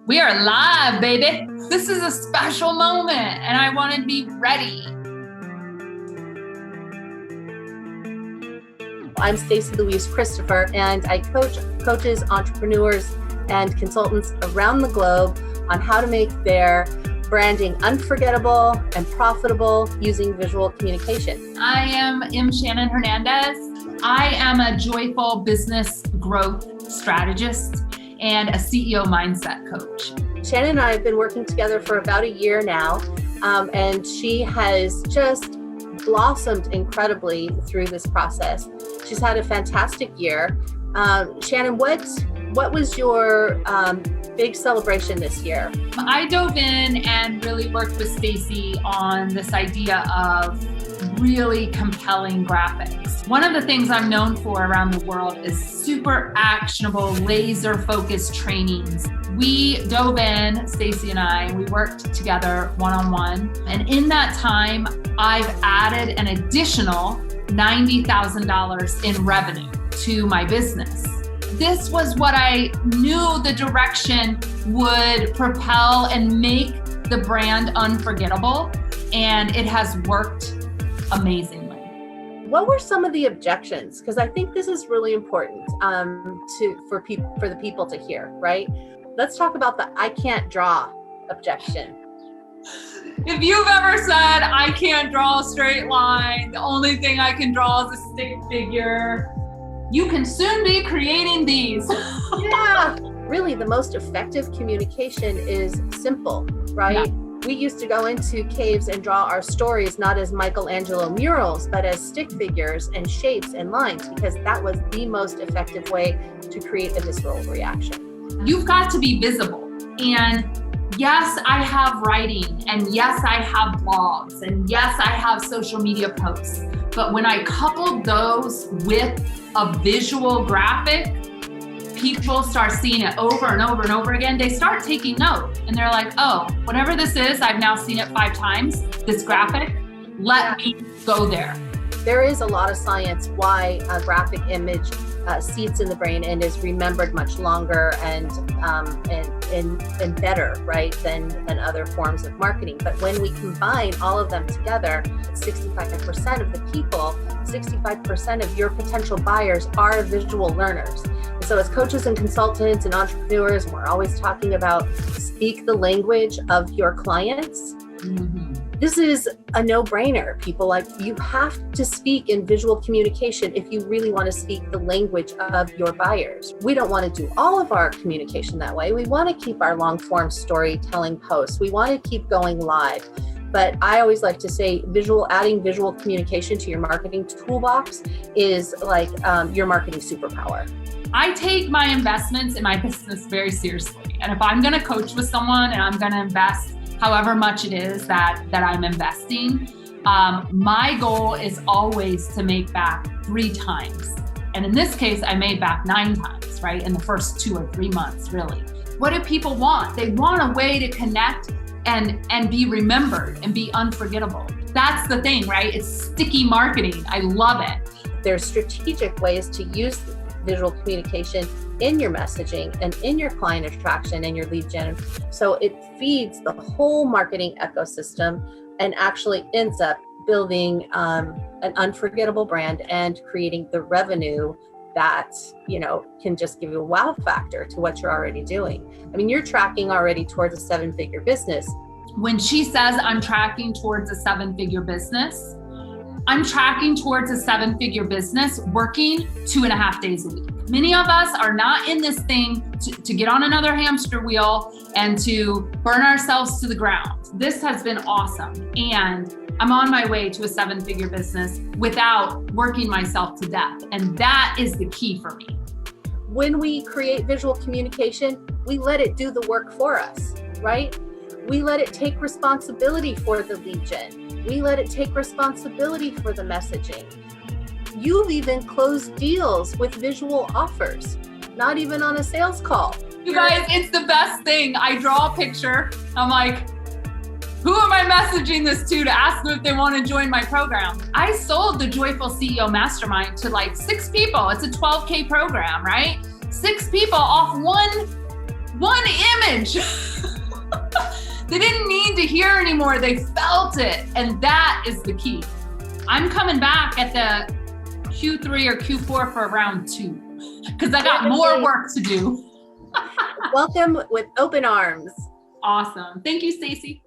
We are live, baby. This is a special moment and I want to be ready. I'm Stacey Louise Christopher, and I coach coaches, entrepreneurs, and consultants around the globe on how to make their branding unforgettable and profitable using visual communication. I am Shannon Hernandez. I am a joyful business growth strategist and a CEO mindset coach. Shannon and I have been working together for about a year now, and she has just blossomed incredibly through this process. She's had a fantastic year. Shannon, what was your big celebration this year? I dove in and really worked with Stacey on this idea of really compelling graphics. One of the things I'm known for around the world is super actionable, laser focused trainings. We dove in, Stacey and I, we worked together one-on-one. And in that time, I've added an additional $90,000 in revenue to my business. This was what I knew the direction would propel and make the brand unforgettable. And it has worked amazingly. What were some of the objections? Because I think this is really important for the people to hear, right? Let's talk about the I can't draw objection. If you've ever said, I can't draw a straight line, the only thing I can draw is a stick figure, you can soon be creating these. Yeah, really the most effective communication is simple, right? Yeah. We used to go into caves and draw our stories not as Michelangelo murals, but as stick figures and shapes and lines, because that was the most effective way to create a visceral reaction. You've got to be visible. And yes, I have writing, and yes, I have blogs, and yes, I have social media posts. But when I coupled those with a visual graphic, people start seeing it over and over and over again. They start taking note and they're like, oh, whatever this is, I've now seen it 5 times, this graphic, let me go there. There is a lot of science why a graphic image seats in the brain and is remembered much longer and better, right, than other forms of marketing. But when we combine all of them together, 65% of the people, 65% of your potential buyers are visual learners. And so as coaches and consultants and entrepreneurs, we're always talking about speak the language of your clients. Mm-hmm. This is a no-brainer. People, like, you have to speak in visual communication if you really want to speak the language of your buyers. We don't want to do all of our communication that way. We want to keep our long-form storytelling posts. We want to keep going live. But I always like to say adding visual communication to your marketing toolbox is like your marketing superpower. I take my investments in my business very seriously. And if I'm going to coach with someone and I'm going to invest however much it is that I'm investing, my goal is always to make back 3 times. And in this case, I made back 9 times, right? In the first 2 or 3 months, really. What do people want? They want a way to connect and be remembered and be unforgettable. That's the thing, right? It's sticky marketing. I love it. There's strategic ways to use visual communication in your messaging and in your client attraction and your lead gen. So it feeds the whole marketing ecosystem and actually ends up building an unforgettable brand and creating the revenue that, can just give you a wow factor to what you're already doing. I mean, you're tracking already towards a 7-figure business. When she says I'm tracking towards a 7-figure business, I'm tracking towards a 7-figure business working 2.5 days a week. Many of us are not in this thing to get on another hamster wheel and to burn ourselves to the ground. This has been awesome. And I'm on my way to a 7-figure business without working myself to death. And that is the key for me. When we create visual communication, we let it do the work for us, right? We let it take responsibility for the lead gen. We let it take responsibility for the messaging. You've even closed deals with visual offers, not even on a sales call. You guys, it's the best thing. I draw a picture. I'm like, who am I messaging this to ask them if they want to join my program? I sold the Joyful CEO Mastermind to like 6 people. It's a 12K program, right? 6 people off One image. They didn't need to hear anymore. They felt it. And that is the key. I'm coming back at the Q3 or Q4 for round 2 because I got more work to do. Welcome with open arms. Awesome. Thank you, Stacey.